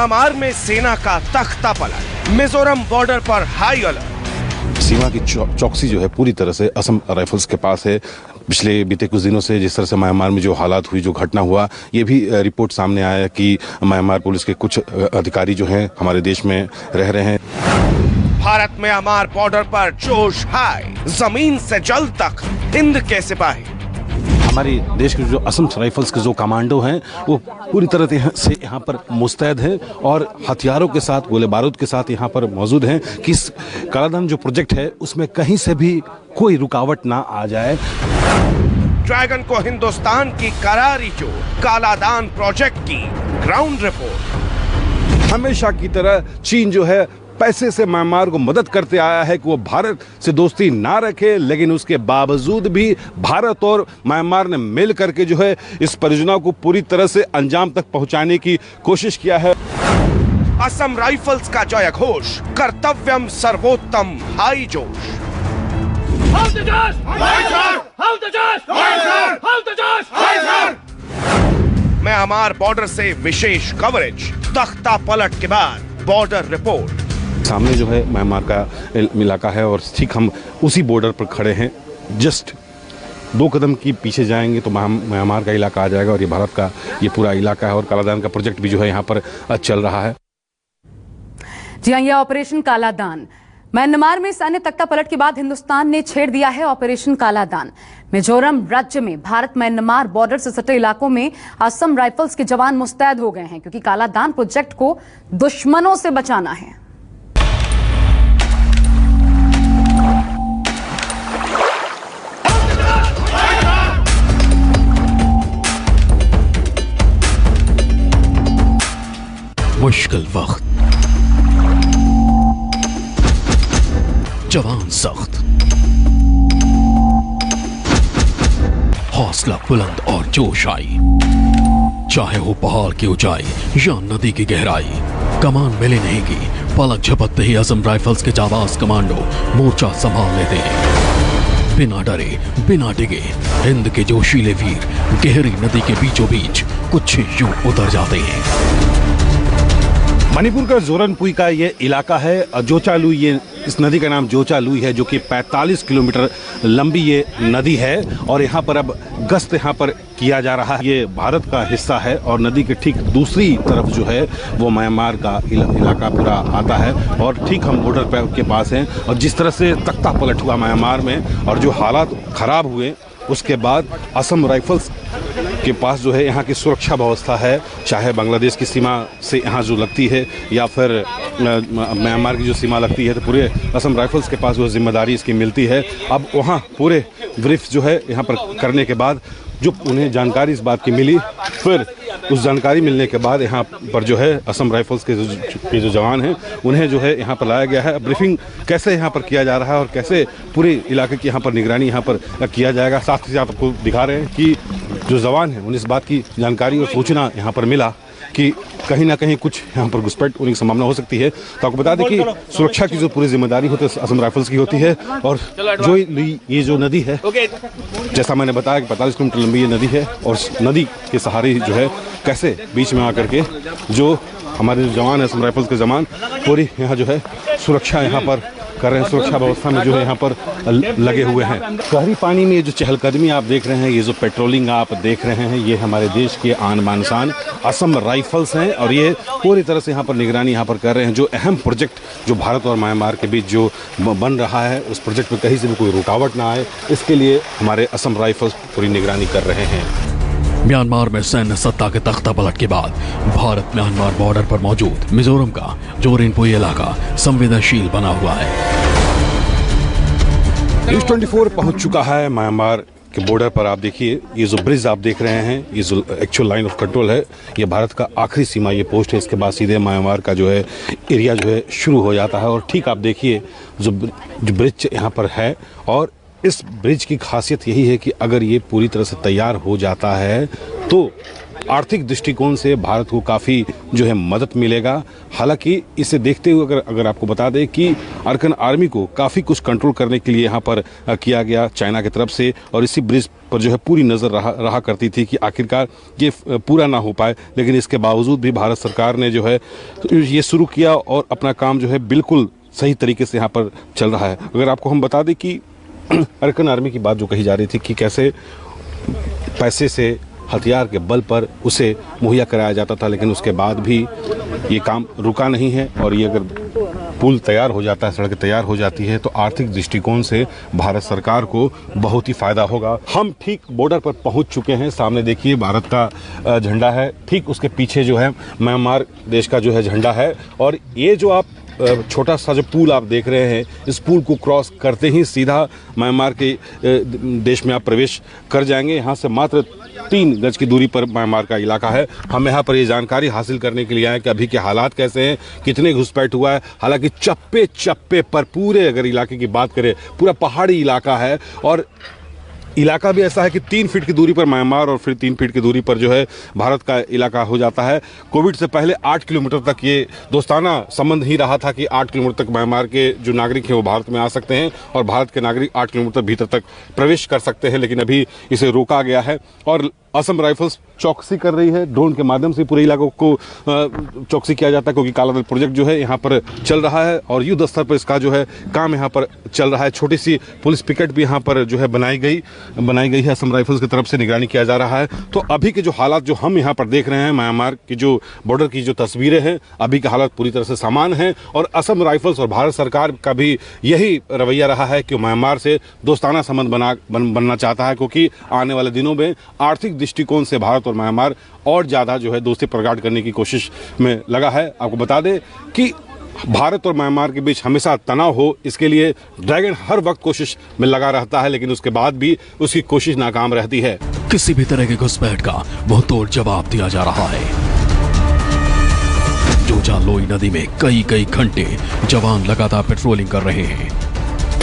Myanmar में सेना का तख्ता पलट, मिजोरम बॉर्डर पर हाई अलर्ट। सीमा की चौकसी जो है पूरी तरह से असम राइफल्स के पास है। पिछले बीते कुछ दिनों से जिस तरह से म्यांमार में जो हालात हुई, जो घटना हुआ, ये भी रिपोर्ट सामने आया कि म्यांमार पुलिस के कुछ अधिकारी जो हैं हमारे देश में रह रहे हैं। भारत म्यांमार बॉर्डर पर जोश हाई, जमीन से जल तक हिंद के सिपाही। हमारी देश के जो असम राइफल्स के जो कमांडो हैं वो पूरी तरह से यहाँ पर मुस्तैद हैं और हथियारों के साथ, गोले बारूद के साथ यहाँ पर मौजूद हैं कि इस कालादान जो प्रोजेक्ट है उसमें कहीं से भी कोई रुकावट ना आ जाए। ड्रैगन को हिंदुस्तान की करारी चोट, कालादान प्रोजेक्ट की ग्राउंड रिपोर्ट। हमेशा की तरह चीन जो है पैसे से म्यांमार को मदद करते आया है कि वो भारत से दोस्ती ना रखे, लेकिन उसके बावजूद भी भारत और म्यांमार ने मिल करके जो है इस परियोजना को पूरी तरह से अंजाम तक पहुंचाने की कोशिश किया है। असम राइफल्स का जय घोष, कर्तव्यम सर्वोत्तम, हाई जोश। म्यांमार बॉर्डर से विशेष कवरेज, तख्ता पलट के बाद बॉर्डर रिपोर्ट। सामने जो है म्यांमार का इलाका है और ठीक हम उसी बॉर्डर पर खड़े हैं। जस्ट 2 कदम की पीछे जाएंगे तो म्यांमार का इलाका आ जाएगा और ये भारत का ये पूरा इलाका है और कालादान का प्रोजेक्ट भी जो है यहाँ पर चल रहा है। जी हाँ, यह ऑपरेशन कालादान। म्यांमार में सैन्य तख्ता पलट के बाद हिंदुस्तान ने छेड़ दिया है ऑपरेशन कालादान। मिजोरम राज्य में भारत म्यांमार बॉर्डर से सटे इलाकों में असम राइफल्स के जवान मुस्तैद हो गए हैं क्योंकि कालादान प्रोजेक्ट को दुश्मनों से बचाना है। मुश्किल वक्त, जवान सख्त, हौसला बुलंद और जोश आई। चाहे हो पहाड़ की ऊंचाई या नदी की गहराई, कमान मिले नहीं की पलक झपकते ही असम राइफल्स के जाबाज कमांडो मोर्चा संभाल लेते हैं। बिना डरे, बिना डिगे, हिंद के जोशीले वीर गहरी नदी के बीचों बीच कुछ यूं उतर जाते हैं। मणिपुर का जोरनपुई का ये इलाका है जोचालुई। ये इस नदी का नाम जोचालुई है जो कि 45 किलोमीटर लंबी ये नदी है और यहाँ पर अब गश्त यहाँ पर किया जा रहा है। ये भारत का हिस्सा है और नदी के ठीक दूसरी तरफ जो है वो म्यांमार का इलाका पूरा आता है और ठीक हम बॉर्डर के पास हैं। और जिस तरह से तख्ता पलट हुआ म्यांमार में और जो हालात खराब हुए उसके बाद असम राइफल्स के पास जो है यहाँ की सुरक्षा व्यवस्था है, चाहे बांग्लादेश की सीमा से यहाँ जो लगती है या फिर म्यांमार की जो सीमा लगती है, तो पूरे असम राइफल्स के पास जो जिम्मेदारी इसकी मिलती है। अब वहाँ पूरे ब्रीफ जो है यहाँ पर करने के बाद जो उन्हें जानकारी इस बात की मिली, फिर उस जानकारी मिलने के बाद यहाँ पर जो है असम राइफल्स के जो जवान हैं उन्हें जो है यहाँ पर लाया गया है। ब्रीफिंग कैसे यहाँ पर किया जा रहा है और कैसे पूरे इलाके की यहाँ पर निगरानी यहाँ पर किया जाएगा, साथ ही साथ आपको दिखा रहे हैं कि जो जवान हैं उन्हें इस बात की जानकारी और सूचना यहाँ पर मिला कि कहीं ना कहीं कुछ यहाँ पर घुसपैठ होने की संभावना हो सकती है। तो आपको बता दें कि सुरक्षा की जो पूरी जिम्मेदारी होती है असम राइफल्स की होती है। और जो ये जो नदी है, जैसा मैंने बताया कि 45 किलोमीटर लंबी ये नदी है और नदी के सहारे जो है कैसे बीच में आकर के जो हमारे जवान हैं असम राइफल्स के जवान पूरी यहाँ जो है सुरक्षा यहाँ पर कर रहे हैं, सुरक्षा व्यवस्था में जो है यहाँ पर लगे हुए हैं। गहरी पानी में ये जो चहलकदमी आप देख रहे हैं, ये जो पेट्रोलिंग आप देख रहे हैं, ये हमारे देश के आन बान शान असम राइफल्स हैं और ये पूरी तरह से यहाँ पर निगरानी यहाँ पर कर रहे हैं। जो अहम प्रोजेक्ट जो भारत और म्यांमार के बीच जो बन रहा है उस प्रोजेक्ट में कहीं से भी कोई रुकावट ना आए, इसके लिए हमारे असम राइफल्स पूरी निगरानी कर रहे हैं। म्यांमार में सैन्य सत्ता के तख्ता पलट के बाद भारत म्यांमार बॉर्डर पर मौजूद मिजोरम का जोरनपुई इलाका संवेदनशील बना हुआ है। न्यूज़ 24 पहुंच चुका है म्यांमार के बॉर्डर पर। आप देखिए ये जो ब्रिज आप देख रहे हैं, ये जो एक्चुअल लाइन ऑफ कंट्रोल है, ये भारत का आखिरी सीमा ये पोस्ट है। इसके बाद सीधे म्यांमार का जो है एरिया जो है शुरू हो जाता है। और ठीक आप देखिए जो ब्रिज यहाँ पर है और इस ब्रिज की खासियत यही है कि अगर ये पूरी तरह से तैयार हो जाता है तो आर्थिक दृष्टिकोण से भारत को काफ़ी जो है मदद मिलेगा। हालांकि इसे देखते हुए अगर आपको बता दें कि अरकान आर्मी को काफ़ी कुछ कंट्रोल करने के लिए यहाँ पर किया गया चाइना की तरफ से, और इसी ब्रिज पर जो है पूरी नज़र रहा करती थी कि आखिरकार ये पूरा ना हो पाए, लेकिन इसके बावजूद भी भारत सरकार ने जो है ये शुरू किया और अपना काम जो है बिल्कुल सही तरीके से यहाँ पर चल रहा है। अगर आपको हम बता दें कि अरकान आर्मी की बात जो कही जा रही थी कि कैसे पैसे से हथियार के बल पर उसे मुहैया कराया जाता था, लेकिन उसके बाद भी ये काम रुका नहीं है, और ये अगर पुल तैयार हो जाता है, सड़क तैयार हो जाती है, तो आर्थिक दृष्टिकोण से भारत सरकार को बहुत ही फायदा होगा। हम ठीक बॉर्डर पर पहुंच चुके हैं। सामने देखिए भारत का झंडा है, ठीक उसके पीछे जो है म्यांमार देश का जो है झंडा है, और ये जो आप छोटा सा जो पुल आप देख रहे हैं, इस पुल को क्रॉस करते ही सीधा म्यांमार के देश में आप प्रवेश कर जाएंगे। यहाँ से मात्र 3 गज की दूरी पर म्यांमार का इलाका है। हम यहाँ पर ये जानकारी हासिल करने के लिए आए कि अभी के हालात कैसे हैं, कितने घुसपैठ हुआ है। हालांकि चप्पे चप्पे पर पूरे अगर इलाके की बात करें, पूरा पहाड़ी इलाका है, और इलाका भी ऐसा है कि 3 फीट की दूरी पर म्यांमार और फिर 3 फीट की दूरी पर जो है भारत का इलाका हो जाता है। कोविड से पहले 8 किलोमीटर तक ये दोस्ताना संबंध ही रहा था कि 8 किलोमीटर तक म्यांमार के जो नागरिक हैं वो भारत में आ सकते हैं, और भारत के नागरिक 8 किलोमीटर भीतर तक प्रवेश कर सकते हैं, लेकिन अभी इसे रोका गया है। और असम राइफल्स चौकसी कर रही है, ड्रोन के माध्यम से पूरे इलाकों को चौकसी किया जाता है, क्योंकि काला दल प्रोजेक्ट जो है यहाँ पर चल रहा है और युद्ध स्तर पर इसका जो है काम यहाँ पर चल रहा है। छोटी सी पुलिस पिकेट भी यहाँ पर जो है बनाई गई है, असम राइफल्स की तरफ से निगरानी किया जा रहा है। तो अभी के जो हालात जो हम यहाँ पर देख रहे हैं, म्यांमार की जो बॉर्डर की जो तस्वीरें हैं, अभी के हालात पूरी तरह से समान हैं, और असम राइफल्स और भारत सरकार का भी यही रवैया रहा है कि म्यांमार से दोस्ताना संबंध बनना चाहता है, क्योंकि आने वाले दिनों में आर्थिक दृष्टिकोण से भारत और म्यांमार और ज़्यादा जो है दोस्ती प्रगाढ़ करने की कोशिश में लगा है। आपको बता दें कि भारत और म्यांमार के बीच हमेशा तनाव हो, इसके लिए ड्रैगन हर वक्त कोशिश में लगा रहता है, लेकिन उसके बाद भी उसकी कोशिश नाकाम रहती है। किसी भी तरह के घुसपैठ का मुंहतोड़ जवाब दिया जा रहा है। जोजा लोई नदी में कई घंटे जवान लगातार पेट्रोलिंग कर रहे हैं।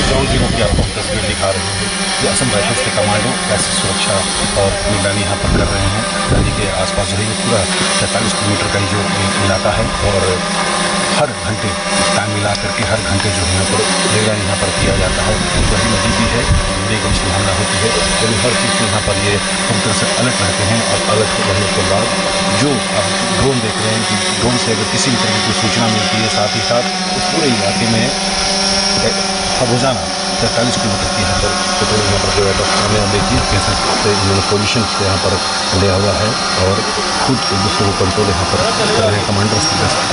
ग्राउंड जीरो की आपको हम तस्वीर दिखा रहे हैं कि असम राइफल्स के कमांडो कैसे सुरक्षा और निगरानी यहाँ पर कर रहे हैं। नदी के आसपास जो है ये पूरा 45 किलोमीटर का जो इलाका है, और हर घंटे टाइम मिला करके हर घंटे जो है यहाँ पर निगरानी यहाँ पर किया जाता है। वही नदी भी है, की संभावना होती है, लेकिन हर चीज़ से यहाँ पर ये पूरी तरह से अलर्ट रहते हैं। और अलर्ट रहने के बाद जो आप ड्रोन देख रहे हैं कि ड्रोन से अगर किसी भी तरह की सूचना मिलती है, साथ ही साथ उस पूरे इलाके में रोजाना 43 किलोमीटर की यहाँ पर पेट्रोल यहाँ पर जो है हमें देखिए कैसे इन्होंने पोजिशन से यहाँ पर लिया हुआ है, और खुद एक दूसरे को कंट्रोल यहाँ पर कर रहे हैं। कमांडर्स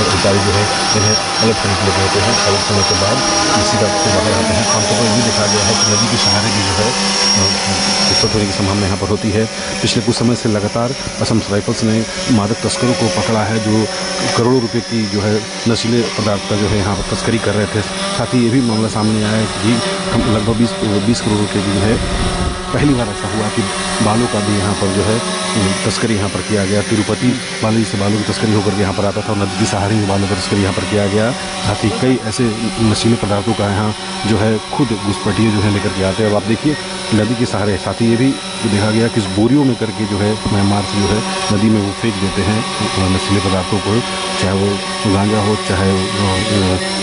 अधिकारी जो है इन्हें अलग करने के लिए होते हैं। अलग करने के बाद इसी का बाहर आते हैं। आमतौर पर ये देखा गया है कि नदी के सहारे भी जो है विस्फोट होने की संभावना यहाँ पर होती है। पिछले कुछ समय से लगातार असम राइफल्स ने मादक तस्करों को पकड़ा है, जो करोड़ों रुपये की जो है नशीले पदार्थ का जो है यहाँ पर तस्करी कर रहे थे। साथ ही ये भी मामला सामने आया है कि लगभग 20 करोड़ रुपये की जो है पहली बार ऐसा हुआ कि बालों का भी यहाँ पर जो है तस्करी यहाँ पर किया गया। तिरुपति बालाजी से बालों की तस्करी होकर के यहाँ पर आता था, और नदी के सहारे में बालों की तस्करी यहाँ पर किया गया। साथ ही कई ऐसे नशीले पदार्थों का यहाँ जो है खुद घुसपैठिए जो है लेकर के आते हैं। अब आप देखिए नदी के सहारे। साथ ही ये भी देखा गया कि इस बोरियों में करके जो है म्यांमार से जो है नदी में वो फेंक देते हैं नशीले पदार्थों को, चाहे वो गांजा हो, चाहे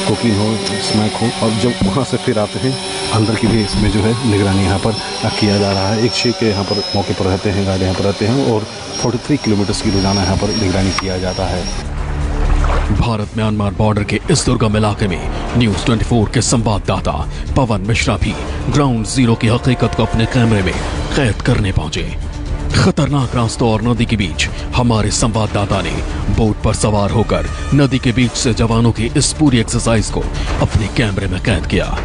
कोकीन हो, स्मैक हो, और जब वहाँ से फिर आते हैं अंदर की भी इसमें जो है निगरानी यहाँ पर किया जा रहा है। एक शेख के यहाँ पर मौके पर रहते हैं, गार्ड यहाँ पर रहते हैं, और 43 किलोमीटर की रोजाना यहाँ पर निगरानी किया जाता है। भारत म्यांमार बॉर्डर के इस दुर्गम इलाके में न्यूज़ 24 के संवाददाता पवन मिश्रा भी ग्राउंड जीरो की हकीकत को अपने कैमरे में कैद करने पहुंचे। खतरनाक रास्तों और नदी के बीच हमारे संवाददाता ने बोट पर सवार होकर नदी के बीच से जवानों की इस पूरी एक्सरसाइज को अपने कैमरे में कैद किया।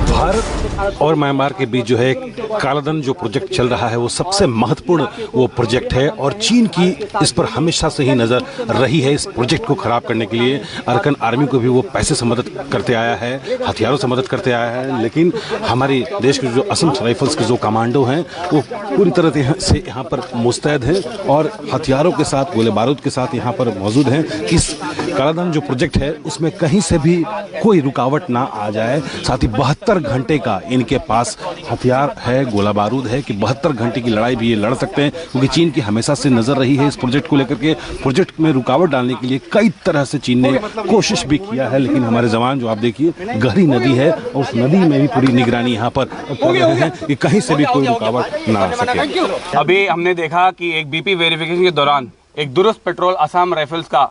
भारत और म्यांमार के बीच जो है कालाधन जो प्रोजेक्ट चल रहा है वो सबसे महत्वपूर्ण वो प्रोजेक्ट है, और चीन की इस पर हमेशा से ही नज़र रही है। इस प्रोजेक्ट को खराब करने के लिए अरकान आर्मी को भी वो पैसे से मदद करते आया है, हथियारों से मदद करते आया है, लेकिन हमारे देश के जो असम राइफल्स के जो कमांडो हैं वो पूरी तरह से यहाँ पर मुस्तैद हैं और हथियारों के साथ, गोले बारूद के साथ यहाँ पर मौजूद हैं। इस कालादान जो प्रोजेक्ट है उसमें कहीं से भी कोई रुकावट ना आ जाए। साथ ही 72 घंटे का इनके पास हथियार है, गोला बारूद है कि 72 घंटे की लड़ाई भी ये लड़ सकते हैं, क्योंकि चीन की हमेशा से नजर रही है इस प्रोजेक्ट को लेकर के। प्रोजेक्ट में रुकावट डालने के लिए कई तरह से चीन ने कोशिश भी किया है, लेकिन हमारे जवान जो आप देखिए गहरी नदी है और उस नदी में भी पूरी निगरानी यहाँ पर कर रहे हैं कि कहीं से भी कोई रुकावट ना आ सके। अभी हमने देखा कि एक बीपी वेरिफिकेशन के दौरान एक दुरुस्त पेट्रोल असम राइफल्स का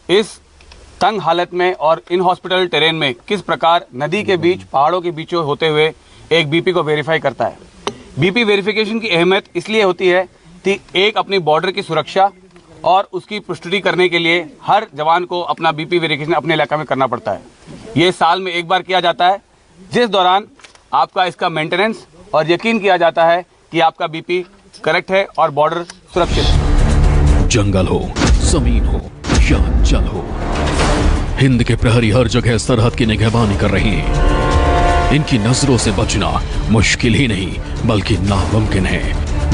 इस तंग हालत में और इन हॉस्पिटल टेरेन में किस प्रकार नदी के बीच पहाड़ों के बीचों होते हुए एक बीपी को वेरीफाई करता है। बीपी वेरिफिकेशन की अहमियत इसलिए होती है कि एक अपनी बॉर्डर की सुरक्षा और उसकी पुष्टि करने के लिए हर जवान को अपना बीपी वेरिफिकेशन अपने इलाका में करना पड़ता है। ये साल में एक बार किया जाता है, जिस दौरान आपका इसका मेंटेनेंस और यकीन किया जाता है कि आपका बीपी करेक्ट है और बॉर्डर सुरक्षित है। जंगल हो, जमीन हो या जल हो, हिंद के प्रहरी हर जगह सरहद की निगहबानी कर रही हैं। इनकी नजरों से बचना मुश्किल ही नहीं बल्कि नामुमकिन है।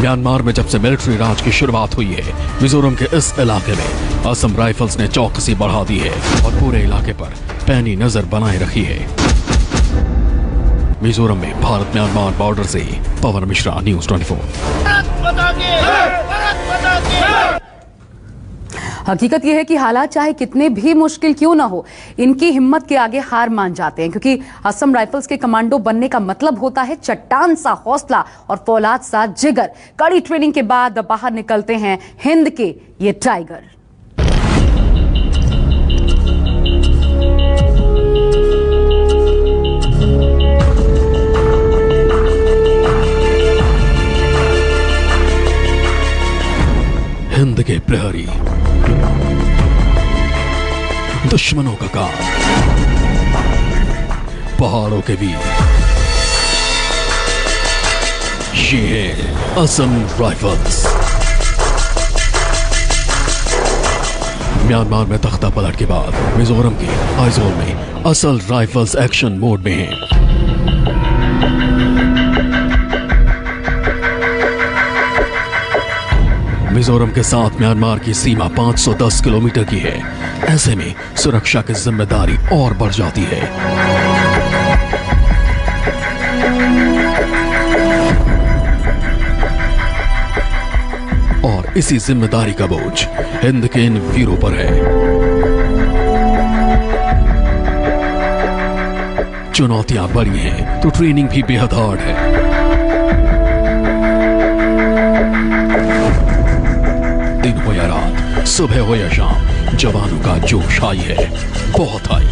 म्यांमार में जब से मिलिट्री राज की शुरुआत हुई है, मिजोरम के इस इलाके में असम राइफल्स ने चौकसी बढ़ा दी है और पूरे इलाके पर पैनी नजर बनाए रखी है। मिजोरम में भारत म्यांमार बॉर्डर से पवन मिश्रा, न्यूज़ 24। हकीकत यह है कि हालात चाहे कितने भी मुश्किल क्यों ना हो, इनकी हिम्मत के आगे हार मान जाते हैं, क्योंकि असम राइफल्स के कमांडो बनने का मतलब होता है चट्टान सा हौसला और फौलाद सा जिगर। कड़ी ट्रेनिंग के बाद बाहर निकलते हैं हिंद के ये टाइगर। हिंद के प्रहरी, दुश्मनों का काम, पहाड़ों के बीच, ये है असम राइफल्स। म्यांमार में तख्ता पलट के बाद मिजोरम के आइजोल में असल राइफल्स एक्शन मोड में हैं। मिजोरम के साथ म्यांमार की सीमा 510 किलोमीटर की है। ऐसे में सुरक्षा की जिम्मेदारी और बढ़ जाती है। और इसी जिम्मेदारी का बोझ हिंद के इन वीरों पर है। चुनौतियां बड़ी हैं तो ट्रेनिंग भी बेहद हार्ड है। दिन हो या रात, सुबह हो या शाम, जवानों का जोश हाई है, बहुत हाई।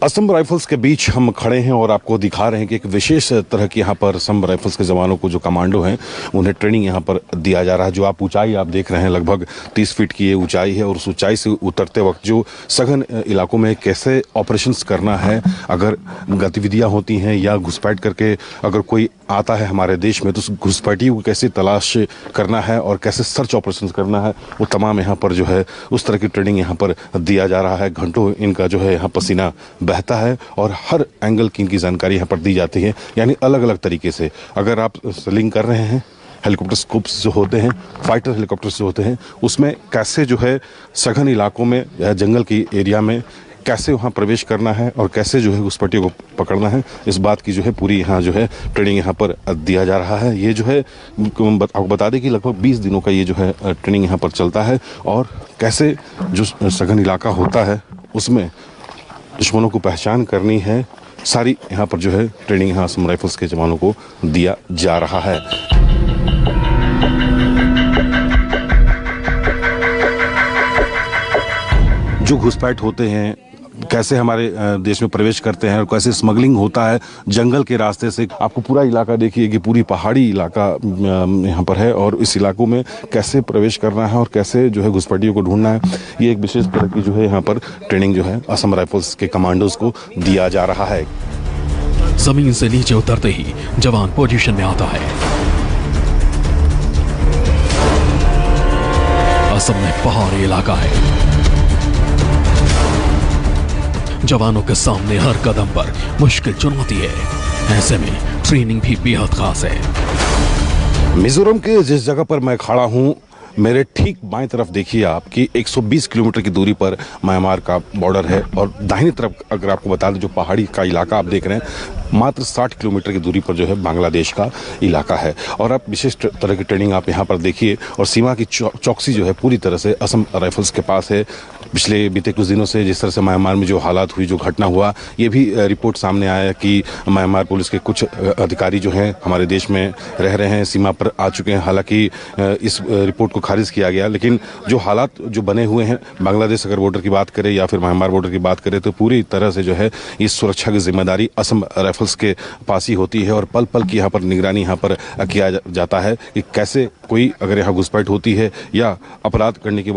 असम राइफल्स के बीच हम खड़े हैं और आपको दिखा रहे हैं कि एक विशेष तरह की यहाँ पर असम राइफल्स के जवानों को, जो कमांडो हैं, उन्हें ट्रेनिंग यहाँ पर दिया जा रहा है। जो आप ऊंचाई आप देख रहे हैं, लगभग 30 फीट की ये ऊंचाई है और उस ऊंचाई से उतरते वक्त जो सघन इलाकों में कैसे ऑपरेशंस करना है, अगर गतिविधियाँ होती हैं या घुसपैठ करके अगर कोई आता है हमारे देश में तो उस घुसपैठी को कैसे तलाश करना है और कैसे सर्च ऑपरेशंस करना है, वो तमाम यहाँ पर जो है उस तरह की ट्रेनिंग यहाँ पर दिया जा रहा है। घंटों इनका जो है यहाँ पसीना बहता है और हर एंगल की इनकी जानकारी यहाँ पर दी जाती है। यानी अलग अलग तरीके से अगर आप सेलिंग कर रहे हैं, हेलीकॉप्टर स्कूप्स जो होते हैं, फाइटर हेलीकॉप्टर्स जो होते हैं, उसमें कैसे जो है सघन इलाकों में या जंगल की एरिया में कैसे वहाँ प्रवेश करना है और कैसे जो है घुसपैठियों को पकड़ना है, इस बात की जो है पूरी यहाँ जो है ट्रेनिंग यहाँ पर दिया जा रहा है। ये जो है आपको बता दें कि लगभग 20 दिनों का ये जो है ट्रेनिंग यहाँ पर चलता है और कैसे जो सघन इलाका होता है उसमें दुश्मनों को पहचान करनी है, सारी यहाँ पर जो है ट्रेनिंग यहाँ असम राइफल्स के जवानों को दिया जा रहा है। जो घुसपैठ होते हैं, कैसे हमारे देश में प्रवेश करते हैं और कैसे स्मगलिंग होता है जंगल के रास्ते से। आपको पूरा इलाका देखिए कि पूरी पहाड़ी इलाका यहाँ पर है और इस इलाकों में कैसे प्रवेश करना है और कैसे जो है घुसपैठियों को ढूंढना है, ये एक विशेष तरह की जो है यहाँ पर ट्रेनिंग जो है असम राइफल्स के कमांडोज को दिया जा रहा है। जमीन से नीचे उतरते ही जवान पोजीशन में आता है। असम में पहाड़ी इलाका है, जवानों के सामने हर कदम पर मुश्किल चुनौती है। ऐसे में ट्रेनिंग भी बेहद खास है। मिजोरम के जिस जगह पर मैं खड़ा हूं, मेरे ठीक बाएं तरफ देखिए आप कि 120 किलोमीटर की दूरी पर म्यांमार का बॉर्डर है और दाहिनी तरफ अगर आपको बता दें जो पहाड़ी का इलाका आप देख रहे हैं मात्र 60 किलोमीटर की दूरी पर जो है बांग्लादेश का इलाका है। और आप विशेष तरह की ट्रेनिंग आप यहाँ पर देखिए और सीमा की चौकसी जो है पूरी तरह से असम राइफल्स के पास है। पिछले बीते कुछ दिनों से जिस तरह से म्यांमार में जो हालात हुई, जो घटना हुआ, ये भी रिपोर्ट सामने आया कि म्यांमार पुलिस के कुछ अधिकारी जो हैं हमारे देश में रह रहे हैं, सीमा पर आ चुके हैं। हालांकि इस रिपोर्ट को खारिज किया गया, लेकिन जो हालात जो बने हुए हैं बांग्लादेश अगर बॉर्डर की बात करें या फिर म्यांमार बॉर्डर की बात करें तो पूरी तरह से जो है इस सुरक्षा की जिम्मेदारी असम राइफल्स के पास ही होती है और पल पल की यहाँ पर निगरानी यहाँ पर किया जाता है कि कैसे कोई अगर यहाँ घुसपैठ होती है या अपराध करने की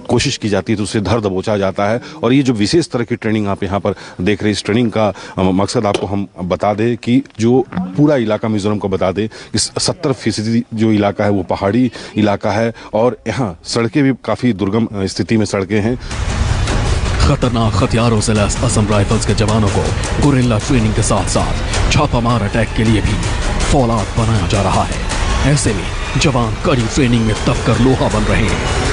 कोशिश की जाती है तो उसे धर दबोचा जाता है। और ये जो विशेष तरह की ट्रेनिंग आप यहाँ पर देख रहे हैं, इस ट्रेनिंग का मकसद आपको हम बता दें कि जो पूरा इलाका मिजोरम को बता दें, इस 70% जो इलाका है वो पहाड़ी इलाका है और यहाँ सड़कें भी काफ़ी दुर्गम स्थिति में सड़कें हैं। खतरनाक हथियारों से लैस असम राइफल्स के जवानों को गुरिल्ला ट्रेनिंग के साथ साथ छापामार अटैक के लिए भी फौलाद बनाया जा रहा है। ऐसे में जवान कड़ी ट्रेनिंग में तप कर लोहा बन रहे हैं।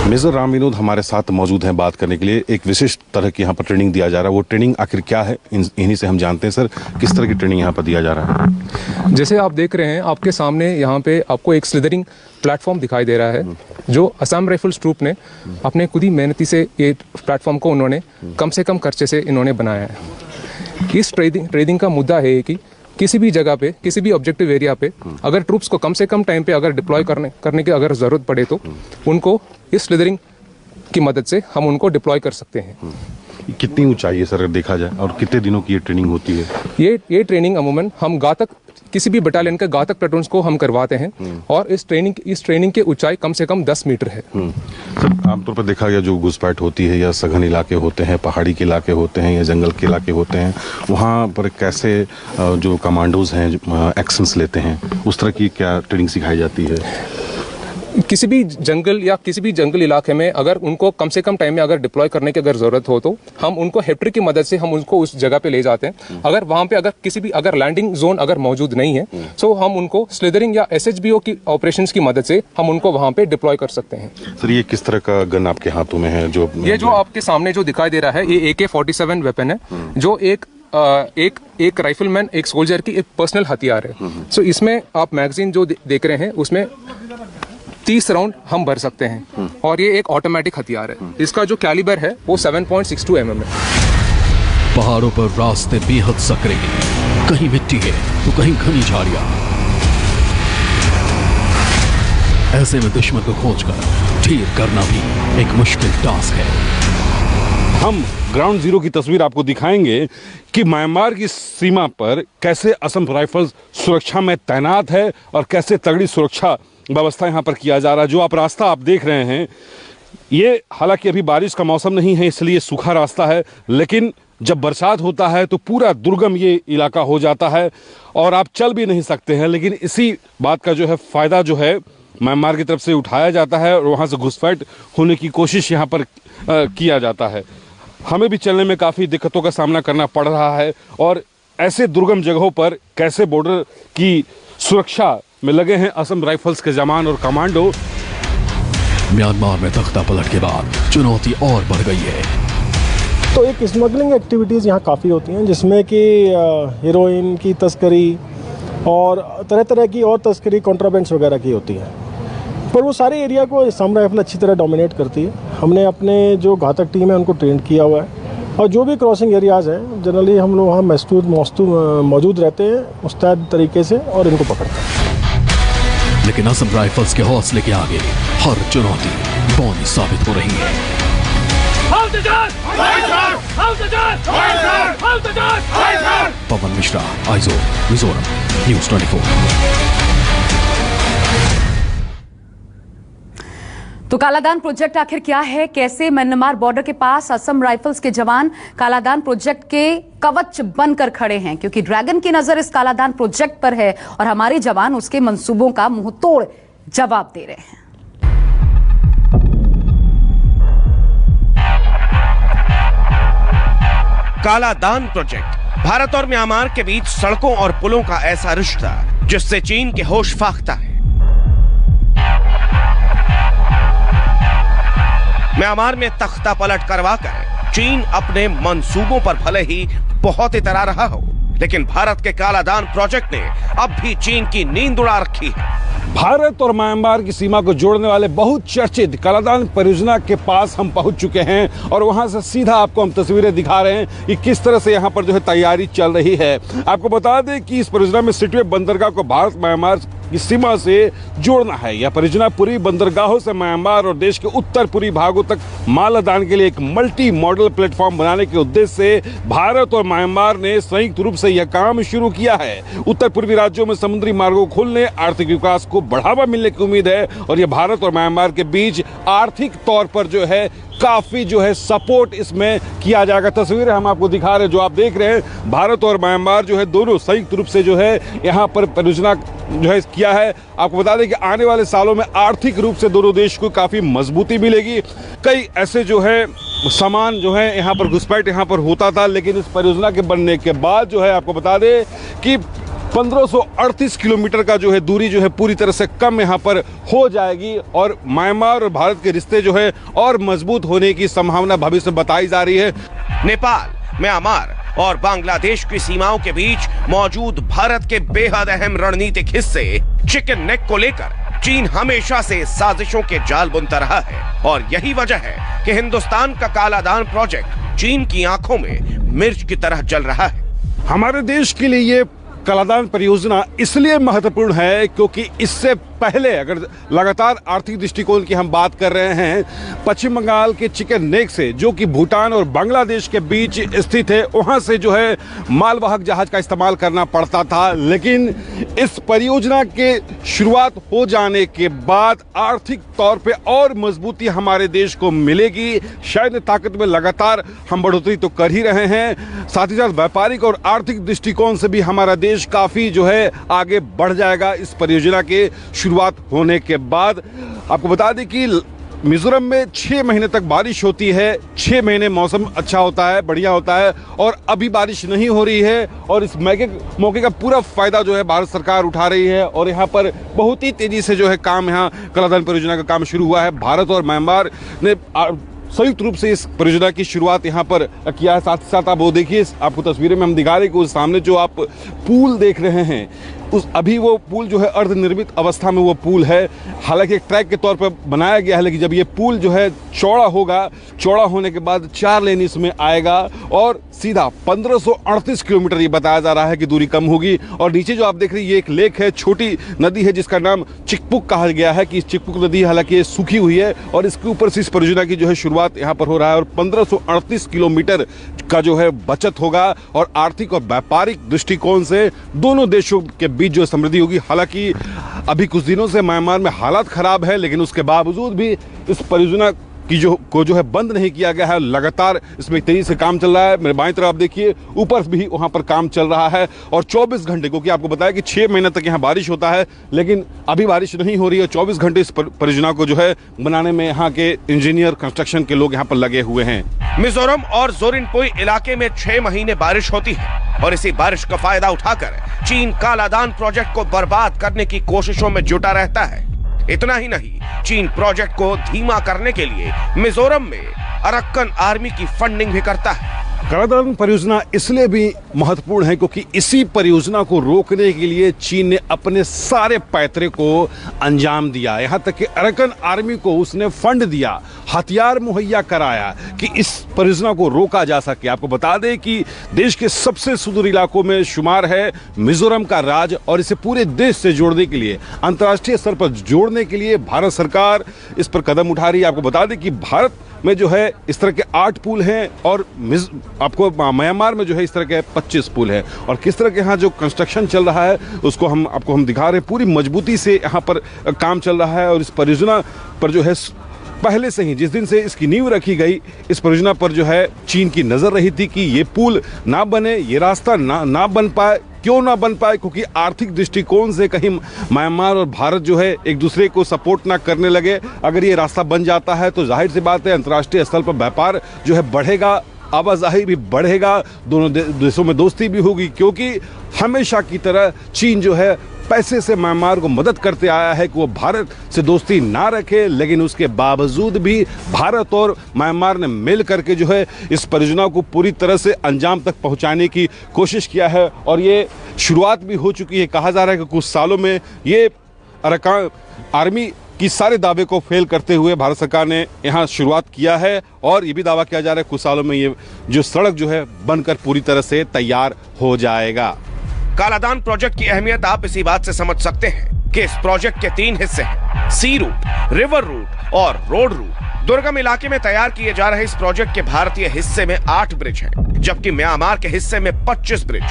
मेजर राम विनोद हमारे साथ मौजूद हैं बात करने के लिए। एक विशेष तरह की यहाँ पर ट्रेनिंग दिया जा रहा है, वो ट्रेनिंग आखिर क्या है इन्हीं से हम जानते हैं। सर, किस तरह की ट्रेनिंग यहाँ पर दिया जा रहा है? जैसे आप देख रहे हैं आपके सामने यहाँ पे आपको एक स्लिदरिंग प्लेटफॉर्म दिखाई दे रहा है जो असम राइफल्स ट्रूप ने अपने खुद ही मेहनती से ये प्लेटफॉर्म को उन्होंने कम से कम खर्चे से इन्होंने बनाया है। इस ट्रेनिंग का मुद्दा है कि किसी भी जगह पे, किसी भी ऑब्जेक्टिव एरिया पे अगर ट्रूप्स को कम से कम टाइम पे अगर डिप्लॉय करने की अगर ज़रूरत पड़े तो उनको इस स्लिदरिंग की मदद से हम उनको डिप्लॉय कर सकते हैं। कितनी ऊंचाई है सर अगर देखा जाए और कितने दिनों की ये ट्रेनिंग होती है? ये ट्रेनिंग अमूमन हम घातक किसी भी बटालियन के घातक प्लेटून्स को हम करवाते हैं और इस ट्रेनिंग की ऊंचाई कम से कम 10 मीटर है। सर, आमतौर पर देखा गया जो घुसपैठ होती है या सघन इलाके होते हैं, पहाड़ी के इलाके होते हैं या जंगल के इलाके होते हैं, वहाँ पर कैसे जो कमांडोज हैं एक्शंस लेते हैं, उस तरह की क्या ट्रेनिंग सिखाई जाती है? किसी भी जंगल इलाके में अगर उनको कम से कम टाइम में अगर डिप्लॉय करने की अगर जरूरत हो तो हम उनको हेप्टर की मदद से हम उनको उस जगह पे ले जाते हैं। अगर वहाँ पे अगर किसी भी अगर लैंडिंग जोन अगर मौजूद नहीं है तो हम उनको स्लिदरिंग या SHBO की ऑपरेशंस की मदद से हम उनको वहाँ पे डिप्लॉय कर सकते हैं। सर, ये किस तरह का गन आपके हाथों में है? ये जो आपके सामने जो दिखाई दे रहा है ये AK-47 वेपन है जो एक राइफलमैन, एक सोल्जर की एक पर्सनल हथियार है। सो इसमें आप मैगजीन जो देख रहे हैं उसमें 30 राउंड हम भर सकते हैं और ये एक ऑटोमेटिक हथियार है। इसका जो कैलिबर है वो 7.62 mm है। पहाड़ों पर रास्ते बेहद सकरे, कहीं मिट्टी है तो कहीं घनी झाड़ियां। ऐसे में दुश्मन को खोजकर ढेर करना भी एक मुश्किल टास्क है। हम ग्राउंड जीरो की तस्वीर आपको दिखाएंगे कि म्यांमार की सीमा पर कैसे असम राइफल्स सुरक्षा में तैनात है और कैसे तगड़ी सुरक्षा व्यवस्था यहाँ पर किया जा रहा है। जो आप रास्ता आप देख रहे हैं, ये हालांकि अभी बारिश का मौसम नहीं है इसलिए सूखा रास्ता है, लेकिन जब बरसात होता है तो पूरा दुर्गम ये इलाका हो जाता है और आप चल भी नहीं सकते हैं। लेकिन इसी बात का जो है फ़ायदा जो है म्यांमार की तरफ से उठाया जाता है और वहाँ से घुसपैठ होने की कोशिश यहाँ पर किया जाता है। हमें भी चलने में काफ़ी दिक्कतों का सामना करना पड़ रहा है और ऐसे दुर्गम जगहों पर कैसे बॉर्डर की सुरक्षा में लगे हैं असम राइफल्स के जवान और कमांडो। म्यांमार में तख्ता पलट के बाद चुनौती और बढ़ गई है। तो एक स्मगलिंग एक्टिविटीज़ यहाँ काफ़ी होती हैं जिसमें कि हीरोइन की तस्करी और तरह तरह की और तस्करी, कॉन्ट्राबेंड्स वगैरह की होती है। पर वो सारे एरिया को असम राइफल अच्छी तरह डोमिनेट करती है। हमने अपने जो घातक टीम है उनको ट्रेन किया हुआ है और जो भी क्रॉसिंग एरियाज़ हैं जनरली हम लोग वहाँ मौजूद रहते हैं मुस्तैद तरीके से और इनको पकड़ते हैं। लेकिन असम राइफल्स के हौसले के आगे हर चुनौती बौनी साबित हो रही है। पवन मिश्रा, आइजोल, मिजोरम, न्यूज़ 24। तो कालादान प्रोजेक्ट आखिर क्या है? कैसे म्यांमार बॉर्डर के पास असम राइफल्स के जवान कालादान प्रोजेक्ट के कवच बनकर खड़े हैं, क्योंकि ड्रैगन की नजर इस कालादान प्रोजेक्ट पर है और हमारे जवान उसके मंसूबों का मुंहतोड़ जवाब दे रहे हैं। कालादान प्रोजेक्ट भारत और म्यांमार के बीच सड़कों और पुलों का ऐसा रिश्ता जिससे चीन के होश फाख्ता है। म्यांमार में तख्ता पलट करवाकर चीन अपने मंसूबों पर भले ही बहुत इतरा रहा हो, लेकिन भारत के कालादान प्रोजेक्ट ने अब भी चीन की नींद उड़ा रखी है। भारत और म्यांमार की सीमा को जोड़ने वाले बहुत चर्चित कालादान परियोजना के पास हम पहुंच चुके हैं और वहां से सीधा आपको हम तस्वीरें दिखा रहे हैं कि किस तरह से यहां पर जो है तैयारी चल रही है। आपको बता दें कि इस परियोजना में सिटवे बंदरगाह को भारत म्यांमार की सीमा से जोड़ना है। यह परियोजना पूरी बंदरगाहों से म्यांमार और देश के उत्तर पूर्वी भागों तक माल आदान के लिए एक मल्टी मॉडल प्लेटफॉर्म बनाने के उद्देश्य से भारत और म्यांमार ने संयुक्त रूप से यह काम शुरू किया है। उत्तर पूर्वी राज्यों में समुद्री मार्गों खुलने, आर्थिक विकास को बढ़ावा मिलने की उम्मीद है और यह भारत और म्यांमार के बीच आर्थिक तौर पर जो है काफी जो है सपोर्ट इसमें किया जाएगा। तस्वीरें हम आपको दिखा रहे हैं, जो आप देख रहे हैं, भारत और म्यांमार जो है दोनों संयुक्त रूप से जो है यहाँ पर परियोजना जो है किया है। आपको बता दें कि आने वाले सालों में आर्थिक रूप से दोनों देश को काफी मजबूती मिलेगी। कई ऐसे जो है सामान जो है यहाँ पर घुसपैठ यहाँ पर होता था, लेकिन इस परियोजना के बनने के बाद जो है आपको बता दें कि 1538 किलोमीटर का जो है दूरी जो है पूरी तरह से कम यहाँ पर हो जाएगी और म्यांमार और भारत के रिश्ते जो है और मजबूत होने की संभावना भविष्य में बताई जा रही है। नेपाल, म्यांमार और बांग्लादेश की सीमाओं के बीच मौजूद भारत के बेहद अहम रणनीतिक हिस्से चिकन नेक को लेकर चीन हमेशा से साजिशों के जाल बुनता रहा है और यही वजह है कि हिंदुस्तान का कालादान प्रोजेक्ट चीन की आंखों में मिर्च की तरह जल रहा है। हमारे देश के लिए ये कालादान परियोजना इसलिए महत्वपूर्ण है क्योंकि इससे पहले अगर लगातार आर्थिक दृष्टिकोण की हम बात कर रहे हैं, पश्चिम बंगाल के चिकन नेक से जो कि भूटान और बांग्लादेश के बीच स्थित है, वहां से जो है मालवाहक जहाज का इस्तेमाल करना पड़ता था। लेकिन इस परियोजना के शुरुआत हो जाने के बाद आर्थिक तौर पे और मजबूती हमारे देश को मिलेगी। शायद ताकत में लगातार हम बढ़ोतरी तो कर ही रहे हैं, साथ ही साथ व्यापारिक और आर्थिक दृष्टिकोण से भी हमारा देश काफी जो है आगे बढ़ जाएगा इस परियोजना के शुरुआत होने के बाद। आपको बता दें कि मिजोरम में 6 महीने तक बारिश होती है, 6 महीने मौसम अच्छा होता है, बढ़िया होता है और अभी बारिश नहीं हो रही है और इस मौके का पूरा फायदा जो है भारत सरकार उठा रही है और यहाँ पर बहुत ही तेजी से जो है काम, यहाँ कालादान परियोजना का काम शुरू हुआ है। भारत और म्यांमार ने संयुक्त रूप से इस परियोजना की शुरुआत यहाँ पर किया है। साथ ही साथ आप वो देखिए, आपको तस्वीरें में हम दिखा रहे हैं कि उस सामने जो आप पुल देख रहे हैं, उस अभी वो पुल जो है अर्धनिर्मित अवस्था में वो पुल है। हालांकि एक ट्रैक के तौर पर बनाया गया है, लेकिन जब ये पुल जो है चौड़ा होगा, चौड़ा होने के बाद 4 लेन इसमें आएगा और सीधा 1538 किलोमीटर ये बताया जा रहा है कि दूरी कम होगी। और नीचे जो आप देख रहे हैं ये एक लेक है, छोटी नदी है जिसका नाम चिकपुक कहा गया है कि चिकपुक नदी हालांकि सूखी हुई है और इसके ऊपर से इस परियोजना की जो है शुरुआत यहाँ पर हो रहा है और 1538 किलोमीटर का जो है बचत होगा और आर्थिक और व्यापारिक दृष्टिकोण से दोनों देशों के बीच जो समृद्धि होगी। हालांकि अभी कुछ दिनों से म्यांमार में हालात खराब है, लेकिन उसके बावजूद भी इस परियोजना की जो है बंद नहीं किया गया है। लगातार इसमें तेजी से काम चल रहा है। मेरे बाईं तरफ आप देखिए, ऊपर भी वहां पर काम चल रहा है और 24 घंटे, क्योंकि आपको बताया कि 6 महीने तक यहाँ बारिश होता है, लेकिन अभी बारिश नहीं हो रही है। 24 घंटे इस परियोजना को जो है बनाने में यहाँ के इंजीनियर, कंस्ट्रक्शन के लोग यहाँ पर लगे हुए हैं। मिजोरम और जोरिनपुई इलाके में 6 महीने बारिश होती है और इसी बारिश का फायदा उठाकर चीन कालादान प्रोजेक्ट को बर्बाद करने की कोशिशों में जुटा रहता है। इतना ही नहीं, चीन प्रोजेक्ट को धीमा करने के लिए मिजोरम में अरक्कन आर्मी की फंडिंग भी करता है। कालादान परियोजना इसलिए भी महत्वपूर्ण है क्योंकि इसी परियोजना को रोकने के लिए चीन ने अपने सारे पैतरे को अंजाम दिया। यहाँ तक कि अरक्कन आर्मी को उसने फंड दिया, हथियार मुहैया कराया कि इस परियोजना को रोका जा सके। आपको बता दें कि देश के सबसे सुदूर इलाकों में शुमार है मिजोरम का राज्य और इसे पूरे देश से जोड़ने के लिए, अंतर्राष्ट्रीय स्तर पर जोड़ने के लिए भारत सरकार इस पर कदम उठा रही है। आपको बता दें कि भारत में जो है इस तरह के 8 पुल हैं और आपको म्यांमार में जो है इस तरह के 25 पुल हैं और किस तरह के यहाँ जो कंस्ट्रक्शन चल रहा है उसको हम दिखा रहे हैं। पूरी मजबूती से यहाँ पर काम चल रहा है और इस परियोजना पर जो है पहले से ही, जिस दिन से इसकी नींव रखी गई, इस परियोजना पर जो है चीन की नजर रही थी कि ये पुल ना बने, ये रास्ता ना बन पाए। क्यों ना बन पाए? क्योंकि आर्थिक दृष्टिकोण से कहीं म्यांमार और भारत जो है एक दूसरे को सपोर्ट ना करने लगे। अगर ये रास्ता बन जाता है तो जाहिर सी बात है अंतर्राष्ट्रीय स्तर पर व्यापार जो है बढ़ेगा, आवाजाही भी बढ़ेगा, दोनों देशों में दोस्ती भी होगी, क्योंकि हमेशा की तरह चीन जो है पैसे से म्यांमार को मदद करते आया है कि वो भारत से दोस्ती ना रखे, लेकिन उसके बावजूद भी भारत और म्यांमार ने मिल करके जो है इस परियोजना को पूरी तरह से अंजाम तक पहुंचाने की कोशिश किया है और ये शुरुआत भी हो चुकी है। कहा जा रहा है कि कुछ सालों में ये अरकान आर्मी की सारे दावे को फेल करते हुए भारत सरकार ने यहाँ शुरुआत किया है और ये भी दावा किया जा रहा है कुछ सालों में ये जो सड़क जो है बनकर पूरी तरह से तैयार हो जाएगा। कालादान प्रोजेक्ट की अहमियत आप इसी बात से समझ सकते हैं कि इस प्रोजेक्ट के 3 हिस्से हैं, सी रूट, रिवर रूट और रोड रूट। दुर्गम इलाके में तैयार किए जा रहे इस प्रोजेक्ट के भारतीय हिस्से में 8 ब्रिज हैं, जबकि म्यांमार के हिस्से में 25 ब्रिज।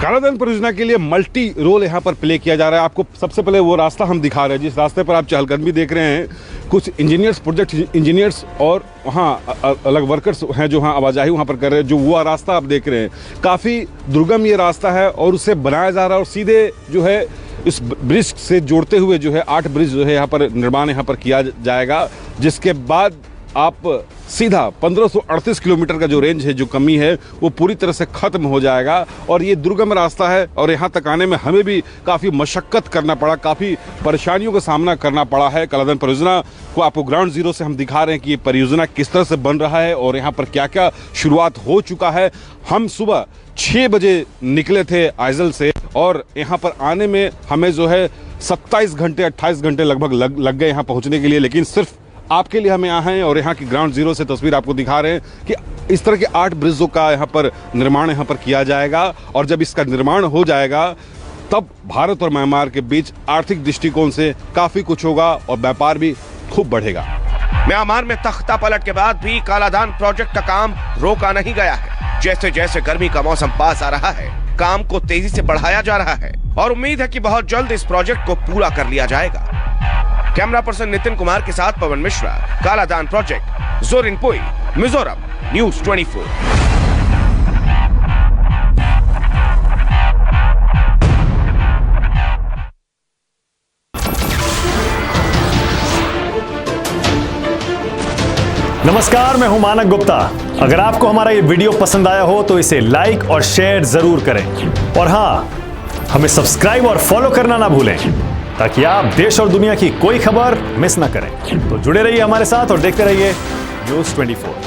कालादान परियोजना के लिए मल्टी रोल यहाँ पर प्ले किया जा रहा है। आपको सबसे पहले वो रास्ता हम दिखा रहे हैं, जिस रास्ते पर आप चहलकदमी देख रहे हैं। कुछ इंजीनियर्स, प्रोजेक्ट इंजीनियर्स और वहाँ अलग वर्कर्स हैं जो वहाँ आवाजाही वहाँ पर कर रहे हैं। जो वो रास्ता आप देख रहे हैं, काफ़ी दुर्गम ये रास्ता है और उसे बनाया जा रहा है और सीधे जो है इस ब्रिज से जोड़ते हुए जो है 8 ब्रिज जो है यहाँ पर निर्माण यहाँ पर किया जाएगा, जिसके बाद आप सीधा 1538 किलोमीटर का जो रेंज है, जो कमी है, वो पूरी तरह से खत्म हो जाएगा। और ये दुर्गम रास्ता है और यहाँ तक आने में हमें भी काफ़ी मशक्कत करना पड़ा, काफ़ी परेशानियों का सामना करना पड़ा है। कालादान परियोजना को आपको ग्राउंड जीरो से हम दिखा रहे हैं कि ये परियोजना किस तरह से बन रहा है और यहाँ पर क्या क्या शुरुआत हो चुका है। हम सुबह 6 बजे निकले थे आइजल से और यहाँ पर आने में हमें जो है 27 घंटे 28 घंटे लगभग लग गए यहाँ पहुँचने के लिए, लेकिन सिर्फ आपके लिए हम यहाँ हैं और यहाँ की ग्राउंड जीरो से तस्वीर आपको दिखा रहे हैं कि इस तरह के 8 ब्रिजों का यहाँ पर निर्माण यहाँ पर किया जाएगा। और जब इसका निर्माण हो जाएगा तब भारत और म्यांमार के बीच आर्थिक दृष्टिकोण से काफ़ी कुछ होगा और व्यापार भी खूब बढ़ेगा। म्यांमार में तख्ता पलट के बाद भी कालादान प्रोजेक्ट का काम रोका नहीं गया है। जैसे जैसे गर्मी का मौसम पास आ रहा है, काम को तेजी से बढ़ाया जा रहा है और उम्मीद है कि बहुत जल्द इस प्रोजेक्ट को पूरा कर लिया जाएगा। कैमरा पर्सन नितिन कुमार के साथ पवन मिश्रा, कालादान प्रोजेक्ट, जोरिनपुई, मिजोरम, न्यूज़ 24। नमस्कार, मैं हूं मानक गुप्ता। अगर आपको हमारा ये वीडियो पसंद आया हो तो इसे लाइक और शेयर जरूर करें और हाँ, हमें सब्सक्राइब और फॉलो करना ना भूलें ताकि आप देश और दुनिया की कोई खबर मिस ना करें। तो जुड़े रहिए हमारे साथ और देखते रहिए न्यूज़ 24।